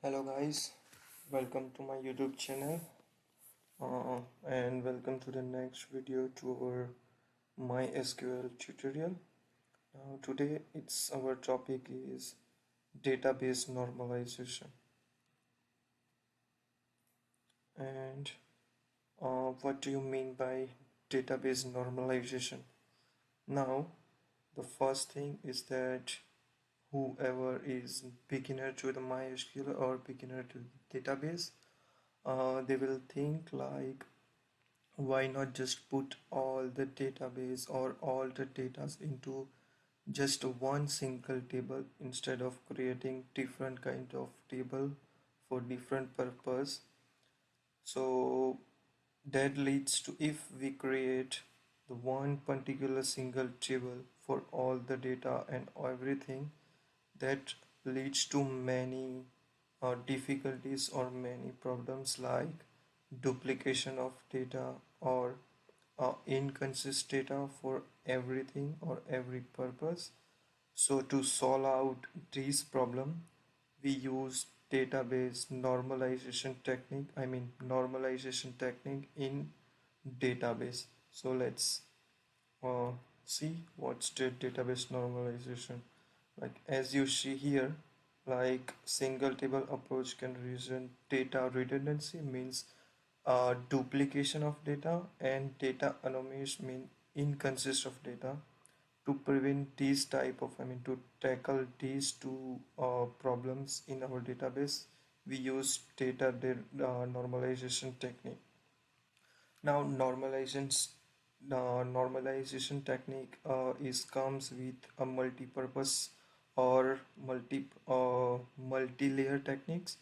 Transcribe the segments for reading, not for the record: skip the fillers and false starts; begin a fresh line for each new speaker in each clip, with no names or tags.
Hello guys, welcome to my YouTube channel and welcome to the next video to our MySQL tutorial. Now today our topic is database normalization. And what do you mean by database normalization? Now the first thing is that whoever is beginner to the MySQL or beginner to the database, they will think like, why not just put all the database or all the data into just one single table instead of creating different kind of table for different purpose. So that leads to, if we create the one particular single table for all the data and everything, that leads to many difficulties or many problems like duplication of data or inconsistent data for everything or every purpose. So to solve out this problem, we use database normalization technique. Normalization technique in database. So let's uh, see what's the database normalization. Like as you see here, like single table approach can reason data redundancy means duplication of data, and data anomaly mean inconsist of data. To prevent these type of to tackle these two problems in our database, we use normalization technique. Now normalization technique is comes with a multi-purpose or multi-layer techniques.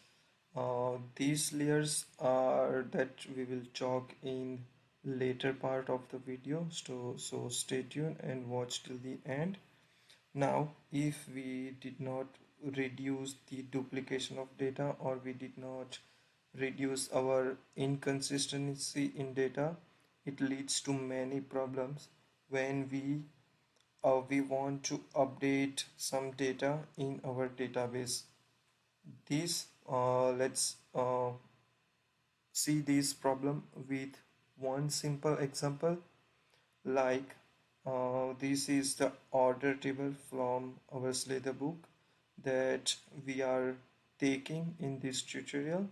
These layers are that we will talk in later part of the video, so stay tuned and watch till the end. Now, if we did not reduce the duplication of data, or we did not reduce our inconsistency in data, it leads to many problems when we want to update some data in our database. This let's see this problem with one simple example. Like this is the order table from our Slather book that we are taking in this tutorial.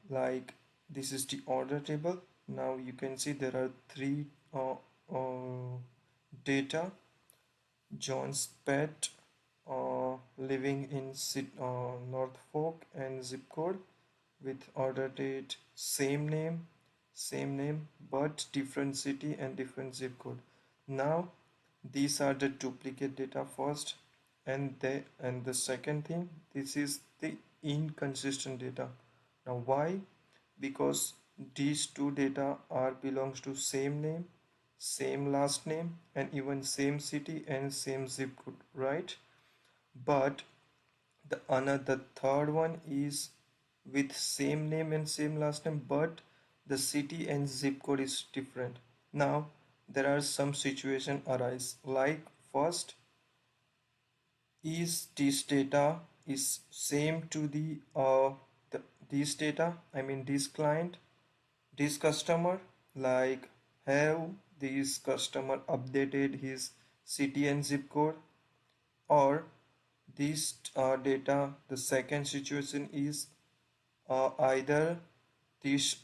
Like this is the order table. Now you can see there are three data. John's pet, living in Norfolk, and zip code with order date, same name, but different city and different zip code. Now these are the duplicate data first, and the second thing, this is the inconsistent data. Now why? Because these two data are belongs to same name, same last name, and even same city and same zip code, right? But the third one is with same name and same last name, but the city and zip code is different. Now there are some situation arise, like first, is this data is same to this data, this client, this customer, like have this customer updated his city and zip code, or this data, the second situation is either this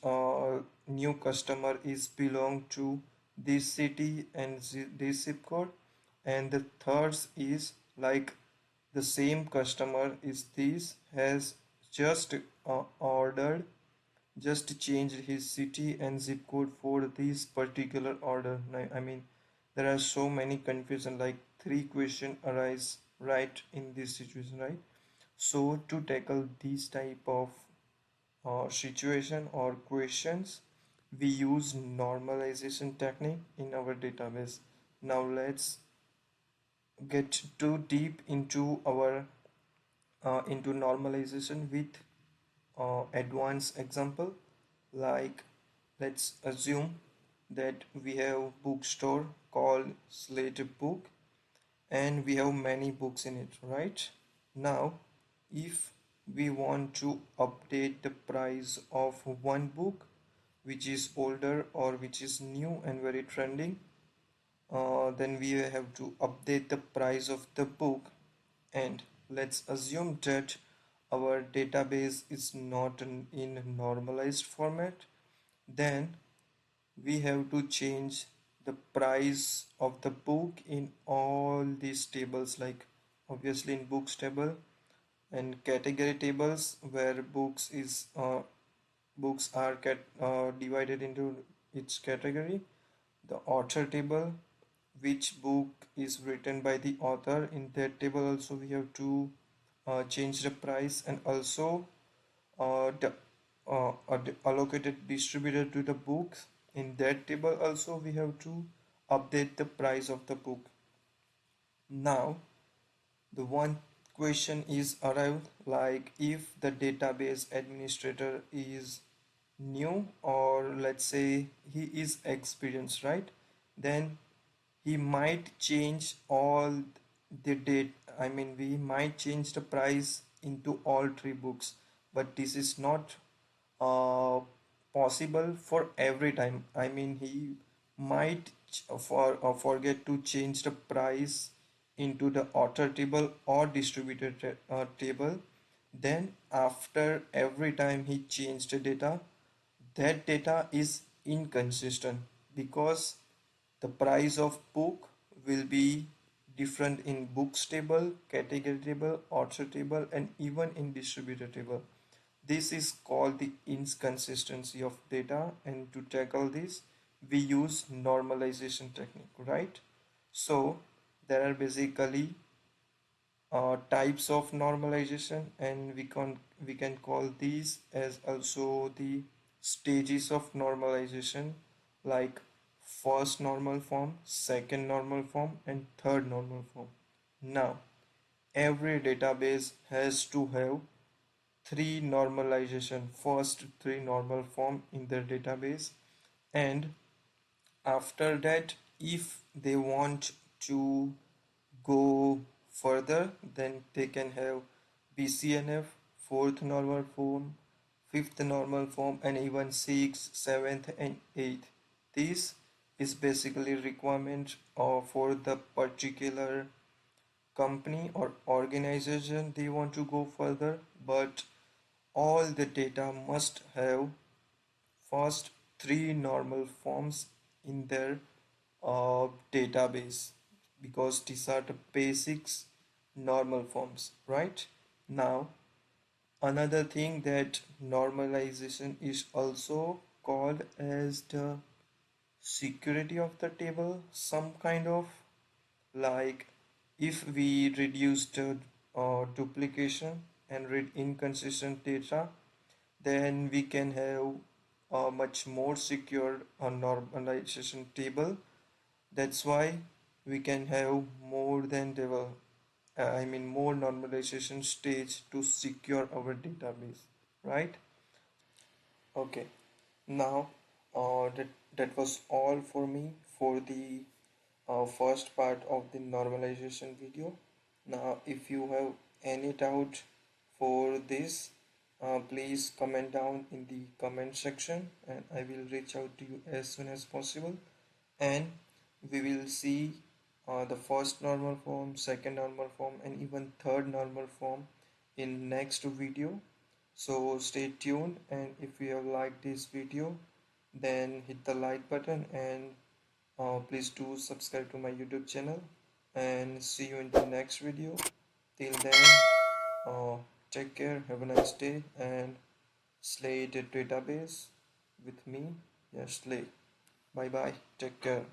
new customer is belong to this city and this zip code, and the third is like the same customer is this has just ordered, just changed his city and zip code for this particular order. There are so many confusion, like three question arise right in this situation, right? So to tackle these type of situation or questions, we use normalization technique in our database. Now let's get too deep into our into normalization with advanced example. Like let's assume that we have bookstore called Slate Book, and we have many books in it, right? Now if we want to update the price of one book which is older or which is new and very trending, then we have to update the price of the book. And let's assume that our database is not in normalized format. Then we have to change the price of the book in all these tables, like obviously in books table and category tables where books are divided into its category, the author table, which book is written by the author. In that table also we have to change the price, and also the allocated distributor to the books. In that table also we have to update the price of the book. Now the one question is arrived, like if the database administrator is new, or let's say he is experienced, right? Then he might change all the date. I mean, we might change the price into all three books, but this is not uh, possible for every time. I mean, he might forget to change the price into the author table or distributor table. Then after every time he changed the data, that data is inconsistent because the price of book will be different in books table, category table, author table, and even in distributor table. This is called the inconsistency of data, and to tackle this, we use normalization technique, right? So there are basically types of normalization, and we can call these as also the stages of normalization, like first normal form, second normal form, and third normal form. Now every database has to have three normalization, first three normal form in their database, and after that, if they want to go further, then they can have BCNF, fourth normal form, fifth normal form, and even sixth, seventh, and eighth. This is basically requirement for the particular company or organization they want to go further, but all the data must have first three normal forms in their database, because these are the basics normal forms, right? Now another thing that normalization is also called as the security of the table, some kind of, like if we reduce the duplication and read inconsistent data, then we can have a much more secure normalization table. That's why we can have more than I mean more normalization stage to secure our database, right? Okay, now that was all for me for the first part of the normalization video. Now, if you have any doubt for this, please comment down in the comment section, and I will reach out to you as soon as possible. And we will see the first normal form, second normal form, and even third normal form in next video. So stay tuned, and if you have liked this video, then hit the like button, and please do subscribe to my YouTube channel, and see you in the next video. Till then, uh, take care, have a nice day, and slay the database with me. Yes, slay. Bye bye, take care.